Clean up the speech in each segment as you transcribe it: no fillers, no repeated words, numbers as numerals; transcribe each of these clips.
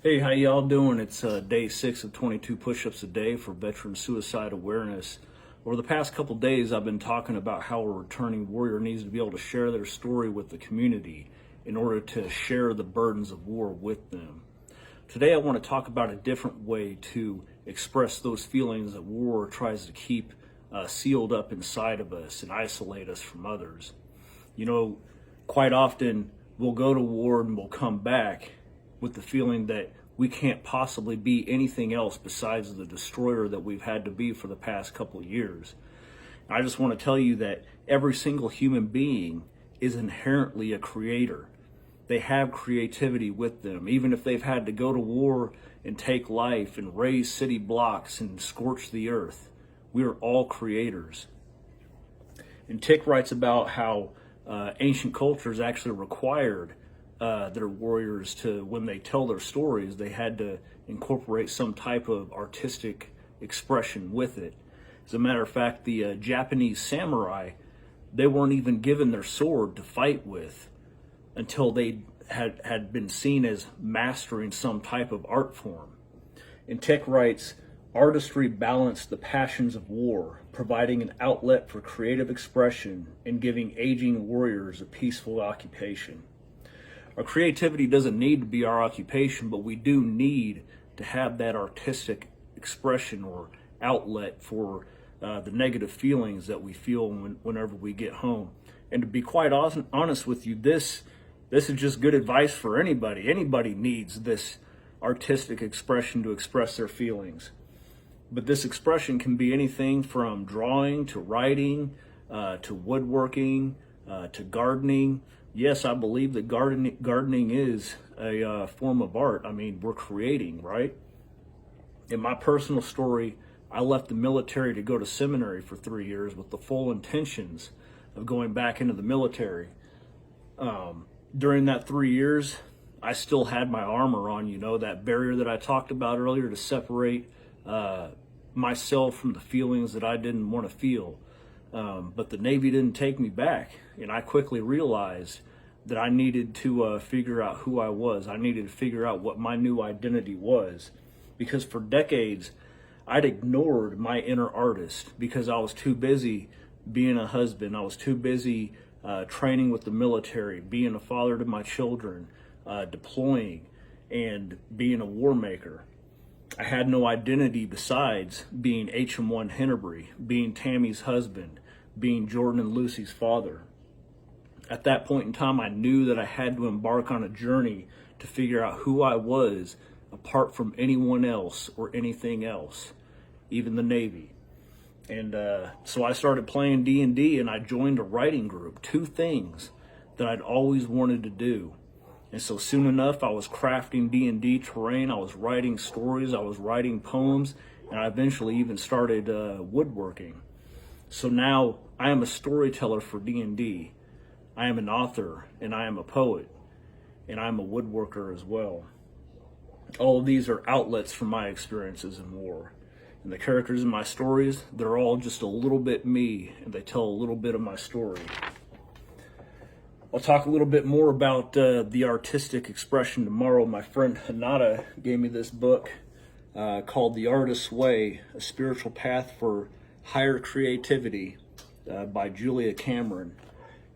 Hey, how y'all doing? It's day 6 of 22 push-ups a day for veteran suicide awareness. Over the past couple days, I've been talking about how a returning warrior needs to be able to share their story with the community in order to share the burdens of war with them. Today, I want to talk about a different way to express those feelings that war tries to keep sealed up inside of us and isolate us from others. You know, quite often we'll go to war and we'll come back with the feeling that we can't possibly be anything else besides the destroyer that we've had to be for the past couple of years. I just want to tell you that every single human being is inherently a creator. They have creativity with them, even if they've had to go to war and take life and raise city blocks and scorch the earth. We are all creators. And Tick writes about how ancient cultures actually required their warriors to, when they tell their stories, they had to incorporate some type of artistic expression with it. As a matter of fact, the Japanese samurai, they weren't even given their sword to fight with until they had been seen as mastering some type of art form. And Tick writes, artistry balanced the passions of war, providing an outlet for creative expression and giving aging warriors a peaceful occupation. Our creativity doesn't need to be our occupation, but we do need to have that artistic expression or outlet for the negative feelings that we feel whenever we get home. And to be quite honest with you, this is just good advice for anybody. Anybody needs this artistic expression to express their feelings. But this expression can be anything from drawing to writing to woodworking to gardening. Yes, I believe that gardening is a form of art. I mean, we're creating, right? In my personal story, I left the military to go to seminary for 3 years with the full intentions of going back into the military. During that 3 years, I still had my armor on, you know, that barrier that I talked about earlier to separate myself from the feelings that I didn't want to feel. But the Navy didn't take me back, and I quickly realized that I needed to figure out who I was. I needed to figure out what my new identity was, because for decades, I'd ignored my inner artist because I was too busy being a husband. I was too busy training with the military, being a father to my children, deploying, and being a war maker. I had no identity besides being HM1 Hennebury, being Tammy's husband, being Jordan and Lucy's father. At that point in time, I knew that I had to embark on a journey to figure out who I was apart from anyone else or anything else, even the Navy. And so I started playing D&D, and I joined a writing group, two things that I'd always wanted to do. And so soon enough, I was crafting D&D terrain, I was writing stories, I was writing poems, and I eventually even started woodworking. So now I am a storyteller for D&D. I am an author, and I am a poet, and I'm a woodworker as well. All of these are outlets from my experiences in war. And the characters in my stories, they're all just a little bit me, and they tell a little bit of my story. I'll talk a little bit more about the artistic expression tomorrow. My friend Hanada gave me this book called The Artist's Way, A Spiritual Path for Higher Creativity by Julia Cameron.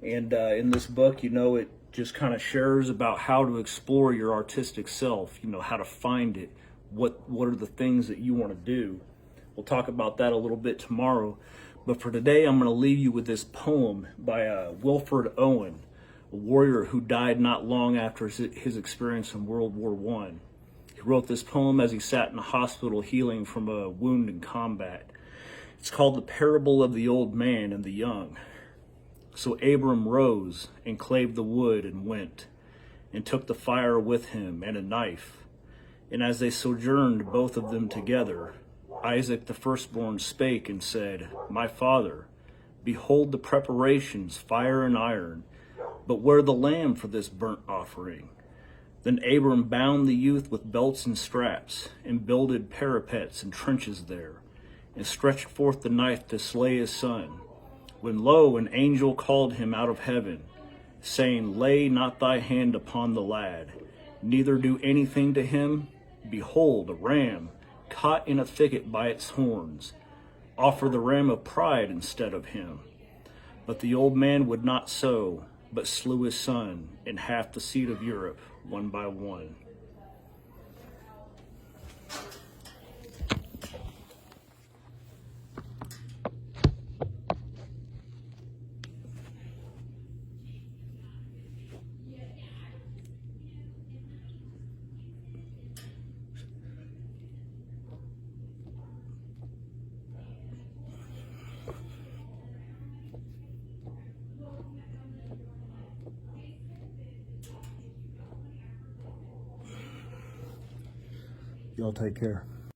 And in this book, you know, it just kind of shares about how to explore your artistic self, you know, how to find it, what are the things that you want to do. We'll talk about that a little bit tomorrow. But for today, I'm going to leave you with this poem by Wilfred Owen, a warrior who died not long after his experience in World War I. He wrote this poem as he sat in a hospital healing from a wound in combat. It's called The Parable of the Old Man and the Young. So Abram rose and clave the wood and went, and took the fire with him and a knife. And as they sojourned both of them together, Isaac the firstborn spake and said, My father, behold the preparations, fire and iron, but where the lamb for this burnt offering? Then Abram bound the youth with belts and straps, and builded parapets and trenches there, and stretched forth the knife to slay his son. When lo, an angel called him out of heaven, saying, Lay not thy hand upon the lad, neither do anything to him, Behold, a ram caught in a thicket by its horns. Offer the ram of pride instead of him. But the old man would not so, but slew his son, and half the seed of Europe, one by one. Y'all take care.